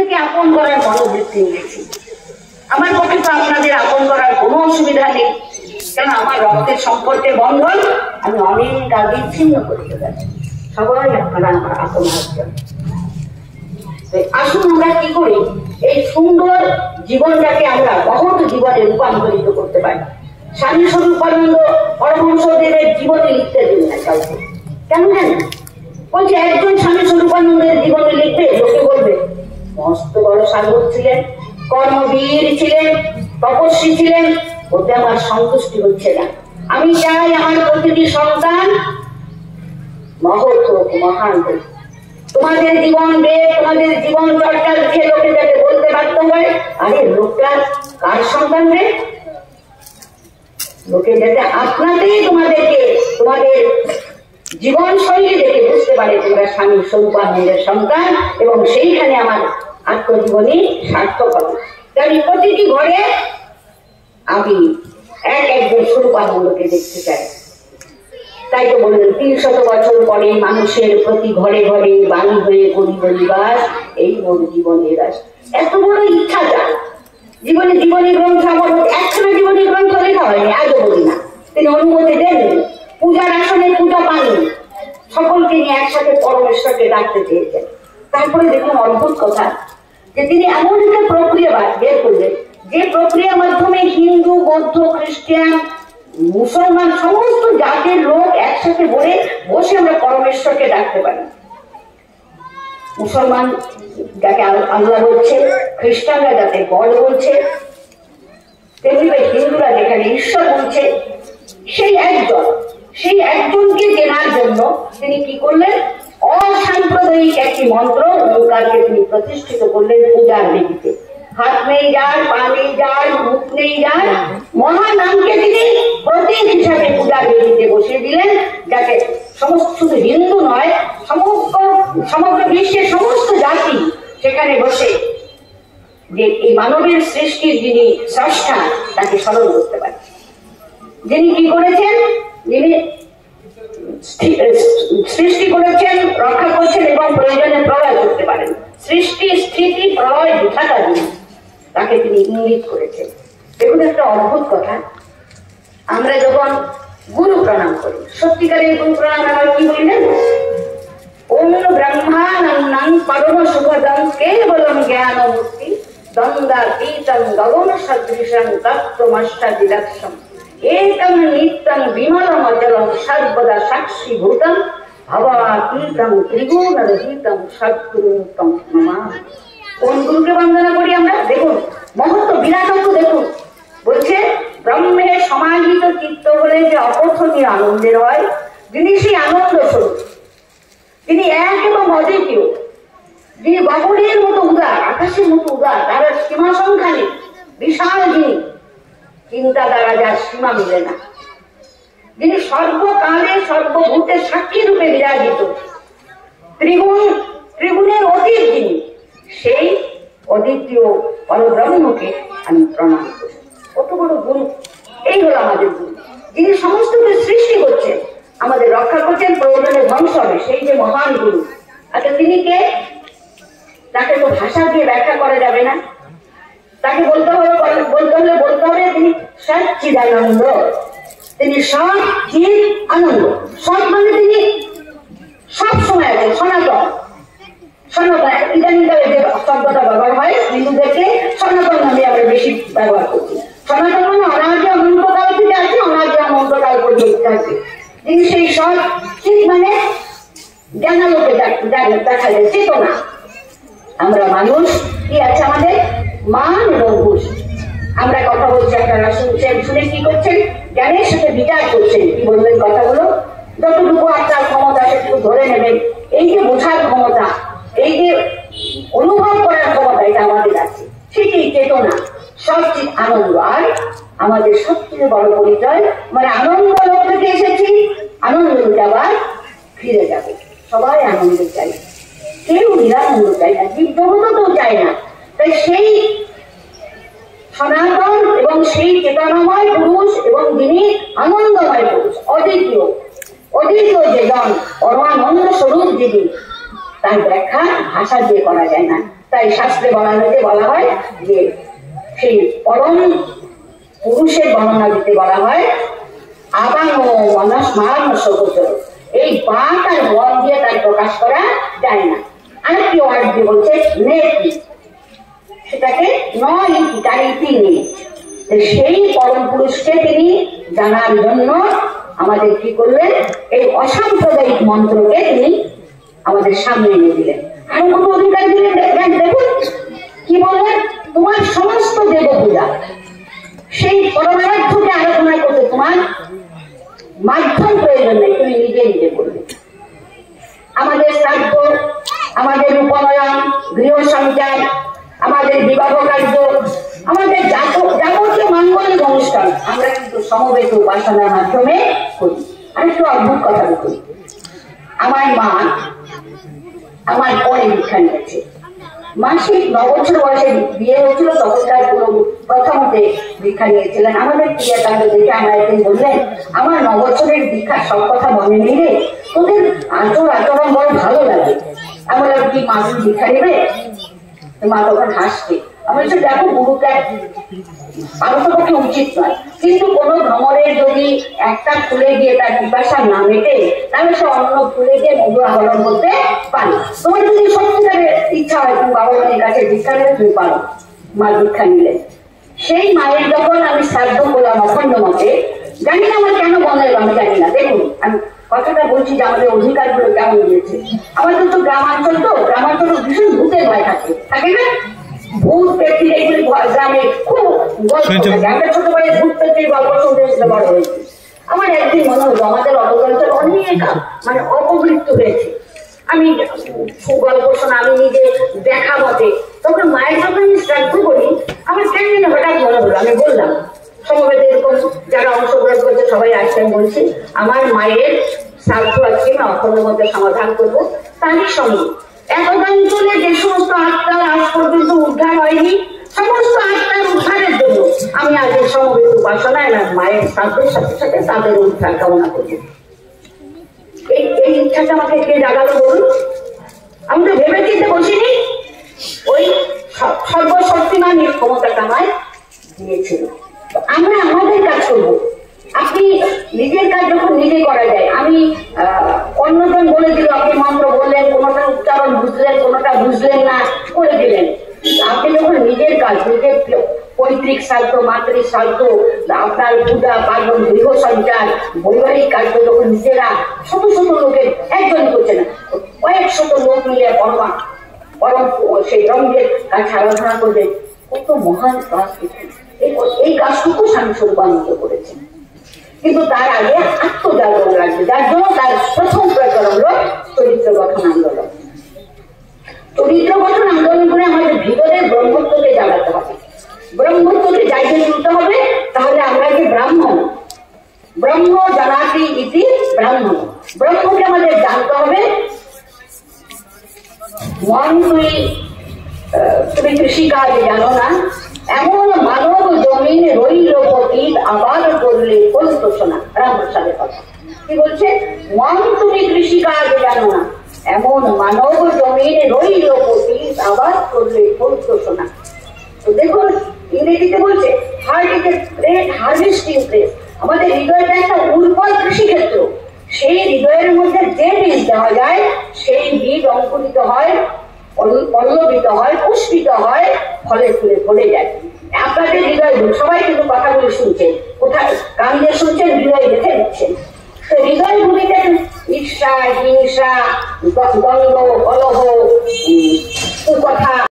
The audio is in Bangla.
থেকে আপন করার মনোবৃত্তি নিয়েছি। আমার পক্ষে তো আপনাদের আপন করার কোনো অসুবিধা নেই, কেন আমার রক্তের সম্পর্কের বন্ধন আমি অনেক আগে ছিন্ন করতে পারি। সবাই আপনারা আমার আপন হচ্ছেন। আসুন আমরা কি করি এই সুন্দর জীবনটাকে আমরা মহৎ জীবনে রূপান্তরিত করতে পারি। স্বামী স্বরূপানন্দ পরমহংসদেবের জীবনে লিখতে দিন না কাউকে, কেন জানেন? বলছে একজন স্বামী স্বরূপানন্দের জীবনে লিখবে, লোকে বলবে মস্ত বড় সাধক ছিলেন, কর্মবীর ছিলেন, তপস্বী ছিলেন, ওতে আমার সন্তুষ্টি হচ্ছে না। আমি চাই আমার প্রতিটি সন্তান মহৎ হোক, মহান হোক। তোমাদের জীবন বেদ, তোমাদের জীবন চর্চা দেখে লোকে যাতে বলতে বাধ্য হয়, আরে লোকটা কার সন্তান রে? লোকে যাতে আপনাতেই তোমাদেরকে তোমাদের জীবন শৈলী দেখে বুঝতে পারে তোমরা স্বামী স্বরূপানন্দের সন্তান, এবং সেইখানে আমার আত্মজীবনী সার্থক হবে। আমি প্রতিটি ঘরে আমি একজন স্বরূপানন্দকে দেখতে চাই। তাই তো বললেন ৩০০ বছর পরে মানুষের প্রতি ঘরে ঘরে বাণী হয়ে গলি গলি বাস, এই মোর জীবনের রাস। এত বড় ইচ্ছা চান জীবনে। জীবনী গ্রন্থ আমার একখানা জীবনী গ্রন্থ লেখা হয়নি, আজও বলি না। তিনি অনুমতি দেন, পূজার আসনে পূজা পাননি, সকলকে নিয়ে একসাথে পরমেশ্বরকে ডাকতে চেয়েছেন। তারপরে দেখুন অদ্ভুত কথা যে তিনি এমন একটা প্রক্রিয়া বের করলেন, যে প্রক্রিয়ার মাধ্যমে হিন্দু, বৌদ্ধ, খ্রিস্টান, মুসলমান সমস্ত জাতির লোক একসাথে বসে আমরা পরমেশ্বরকে ডাকতে পারি। মুসলমান যাকে আল্লাহ বলছে, খ্রিস্টানরা যাতে গড বলছে, তেমনি হিন্দুরা যেখানে ঈশ্বর বলছে, সেই একজনকে চেনার জন্য তিনি কি করলেন? অসাম্প্রদায়িক একটি মন্ত্র ওঙ্কারকে তিনি প্রতিষ্ঠিত করলেন পূজার বেদিতে। হাত নেই যার, পা নেই যার, মুখ নেই যার, মহানামকে তিনি প্রতীক হিসাবে পূজার বেদিতে বসিয়ে দিলেন, যাতে সমস্ত শুধু হিন্দু নয়, সমগ্র বিশ্বের সমস্ত জাতি সেখানে বসে যে এই মানবের সৃষ্টির যিনি স্রষ্টা তাকে স্মরণ করতে পারে। যিনি কি করেছেন? যিনি সৃষ্টি করেছেন, রক্ষা করছেন এবং প্রয়োজনে প্রলয় করতে পারেন। সৃষ্টি, স্থিতি, প্রলয় বিধাতা যিনি, তাকে তিনি ইঙ্গিত করেছেন। দেখুন একটা অদ্ভুত কথা, আমরা যখন গুরু প্রণাম করি, সত্যিকারের গুরু প্রণাম আমরা কি বলি না? ওম ব্রহ্মানন্দং পরম সুখদং কেবলম জ্ঞান মুক্তি দ্বন্দ্বাতীতং গগন সদৃশং তত্ত্বমষ্টাদিলক্ষম একং নিত্যং বিমলম অচলং সর্বদা সাক্ষী ভূতং ভবাতীতং ত্রিগুণরহিতং সদ্গুরুতং নমামি। কোন গুরুকে বন্দনা করি আমরা? দেখুন মহত্ব, বিরাটত্ব দেখুন। বলছে ব্রহ্মে সমাহিত চিত্ত হলে যে অকথনীয় আনন্দের হয়, যিনি সেই আনন্দ স্বরূপ, তিনি এক এবং অদ্বিতীয়, যিনি গগনের মতো উদার, আকাশের মতো উদার, তার সীমা সংখ্যা নেই, বিশাল যিনি, চিন্তা দ্বারা যার সীমা মিলে না, যিনি সর্বকালে সর্বভূতের সাক্ষী রূপে বিরাজিত, ত্রিগুণের অতীত যিনি, সেই অদ্বিতীয় পরব্রহ্মকে আমি প্রণাম করি। কত বড় গুরু! এই হলো আমাদের গুরু, যিনি সমস্তকে সৃষ্টি করছেন, আমাদের রক্ষা করছেন, প্রয়োজনে ধ্বংস হবে, সেই যে মহান গুরু। আচ্ছা তিনি কে? তাকে তো ভাষা দিয়ে ব্যাখ্যা করা যাবে না, তাকে বলতে হবে তিনি সচ্চিদানন্দ, তিনি সচিদ আনন্দ। সৎ মানে তিনি সব সময় আছেন, সনাতন। ইদানিংকালে যে শব্দটা ব্যবহার হয় হিন্দুদেরকে, সনাতন নামে আমরা বেশি ব্যবহার করছি। সনাতন মানে অনাদি অনন্তকাল থেকে আছে, অনাদি অনন্তকাল পর্যন্ত আছে। তিনি সেই সচিদ মানে জ্ঞানালোকে দেখা যায়, চেতনা। আমরা মানুষ কি আছে আমাদের? মান এবং হুঁশ। আমরা কথা বলছি, আপনারা শুনছেন, শুনে কি করছেন? জ্ঞানের সাথে বিচার করছেন, কি বলবেন কথাগুলো, যতটুকু আপনার ক্ষমতা সেটুকু ধরে নেবেন। এই যে বোঝার ক্ষমতা, এই যে অনুভব করার ক্ষমতা, এটা আমাদের আছে, সেটি চেতনা, সচিত আনন্দ। আর আমাদের সবচেয়ে বড় পরিচয়, মানে আনন্দ লোক থেকে এসেছি, আনন্দ আবার ফিরে যাবে। সবাই আনন্দ চাই, কেউ নিরানন্দ চাই না, জীব জগৎও চায় না। তাই সেই সনাতন এবং সেই চেতনাময় পুরুষ এবং যিনি আনন্দময় পুরুষ, অদ্বিতীয় যে জন, পরমানন্দ স্বরূপ যিনি, তার ব্যাখ্যা ভাষা দিয়ে করা যায় না। তাই শাস্ত্রে বলা হয় যে সেই পরম পুরুষের বর্ণনা দিতে বলা হয় আবাং ও মনস মানস গোচর। এই বাক আর বন দিয়ে তার প্রকাশ করা যায় না। আরেকটি ওয়ার্ড দিয়ে বলছে নেতি, সেটাকে নয় তার ইতি নেই। সেই পরম পুরুষকে তিনি জানার জন্য আমাদের কি করলেন, এই অসাম্প্রদায়িক মন্ত্রকে তিনি আমাদের সামনে এনে দিলেন। আরো কত অধিকার দিলেন দেখুন কি বললেন, তোমার সমস্ত দেব পূজা সেই পরমারাধ্যকে আরাধনা করতে তোমার মাধ্যম প্রয়োজন নেই, তুমি নিজে নিজে করবে। আমাদের শ্রাদ্ধ, আমাদের উপনয়ন, গৃহ সঞ্চার, আমাদের বিবাহ কার্য, আমাদের যাবতীয় মাঙ্গলিক অনুষ্ঠান আমরা কিন্তু সমবেত উপাসনার মাধ্যমে করি। আর একটু অদ্ভুত কথা বলি, আমার মা আমার পরে দীক্ষা নিয়েছে। মাসিক 9 বছর বয়সে বিয়ে হয়েছিল, তখন তার প্রথমতে দীক্ষা নিয়েছিলেন। আমাদের ক্রিয়াকাণ্ড দেখে আমার একদিন বললেন, আমার 9 বছরের দীক্ষা সব কথা মনে নেই রে, তোদের আচরণ বড় ভালো লাগে। আমার কি মা দীক্ষা নেবে? মা তখন হাসছে। আমি বলছি দেখো গুরুটা আলোচনা পক্ষে উচিত নয়, কিন্তু কোন ভ্রমণের যদি একটা ফুলে গিয়ে তার পিপাসা না মেটে তাহলে সে অন্য ফুলে গিয়ে মধু আহরণ করতে পারে। তোমার যদি সত্যিকারের ইচ্ছা হয় তুমি বাবা মায়ের কাছে দীক্ষা নেবে, তুমি পারো। মা দীক্ষা নিলেন। সেই মায়ের যখন আমি শ্রাদ্ধ করলাম অখণ্ড মতে, জানি না আমার কেন মনে এলো, আমি জানি না। দেখুন আমি কথাটা বলছি যে আমাদের অধিকার গুলো কেমন দিয়েছে। আমাদের তো গ্রামাঞ্চল, তো গ্রামাঞ্চল ভীষণ ভূতের ভয় থাকে না, ভূত পেত্রী এগুলি গ্রামে খুব গল্প থাকে। আমরা ছোটবেলায় ভূত পেত্রীর গল্প শুনতে বড় হয়েছি। আমার একদিন মনে হলো আমাদের অবকালচার অনেক মানে অপমৃত্যু হয়েছে। আমি গল্প শোনা, আমি নিজে দেখা মতে, তখন মায়ের যখন আমি শ্রাদ্ধ করি আমার কেন হঠাৎ মনে হলো, আমি বললাম সমবেত এরকম যারা অংশগ্রহণ করছে সবাই আসছেন, বলছি আমার মায়ের শ্রাদ্ধ আজকে আমি অখণ্ড মধ্যে সমাধান করবো। তারই সঙ্গে এতদাঞ্চলে যে সমস্ত আত্মার আজ পর্যন্ত উদ্ধার হয়নি, সমস্ত আত্মার উদ্ধারের জন্য আমি আজকের সমবেত উপাসনায় না মায়ের শ্রাদ্ধের সাথে সাথে তাদের উদ্ধার কামনা করব। এই ইচ্ছাটা আমাকে কে জাগালো বলুন? আমি তো ভেবে চিন্তে বসিনি, ওই সর্বশক্তিমান ক্ষমতাটা আমায় দিয়েছিল। আমরা আমাদের কাজ করবো। আপনি নিজের কাজ যখন নিজে করা যায়, আমি অন্যজন বলে দিল, আপনি মন্ত্র বললেন, কোনোটা উচ্চারণ বুঝলেন, কোনোটা বুঝলেন না, করে দিলেন। আপনি যখন নিজের কাজ, নিজের পৈতৃক শ্রাদ্ধ, মাতৃক শ্রাদ্ধ, আপনার পূজা পার্বণ, গৃহ সঞ্চার, বৈবাহিক কার্য যখন নিজেরা শত শত লোকের, একজন করছে না, কয়েক শত লোক মিলে পরম সেই রঙের কাছে আরাধনা করবে, কত মহান কাজ। এই কাজটুকু স্বামী সম্পাদিত করেছেন। কিন্তু তার আগে আত্মজাগরণ লাগবে, যার জন্য তার প্রথম প্রচলন হল চরিত্র গঠন আন্দোলন। চরিত্র গঠন আন্দোলন করে আমাদের ভিতরের ব্রহ্মত্বকে জাগাতে হবে, ব্রহ্মত্বকে জাগিয়ে তুলতে হবে। তাহলে আমরা যে ব্রাহ্মণ, ব্রহ্ম জানাতি ইতি ব্রাহ্মণ, ব্রহ্মকে আমাদের জানতে হবে। মন তুমি কৃষিকাজ জানো না, এমন মানব জমিন রইল পতিত, আবার করলে ফলতোষণা। রামপ্রসাদের কথা কি বলছে? মন তুমি কৃষিকাজ জানো না, এমন মানব জমিন রইল পতিত, আবার করলে ফলতোষণা। তো দেখুন ইংরেজিতে বলছে heart is a great harvesting place. আমাদের হৃদয়টা একটা উর্বর কৃষিক্ষেত্র। সেই হৃদয়ের মধ্যে যে বীজ দেওয়া যায়, সেই বীজ অঙ্কুরিত হয়, পল্লবিত হয়, পুষ্পিত হয়, ফলে ফুলে ভরে যায়। আপনাদের হৃদয়, সবাই কিন্তু কথাগুলো শুনছেন, কোথায় কান দিয়ে শুনছেন, হৃদয় দেখে দিচ্ছেন। তো হৃদয় গুলিতে ঈর্ষা, হিংসা, দ্বন্দ্ব, কলহ, কুকথা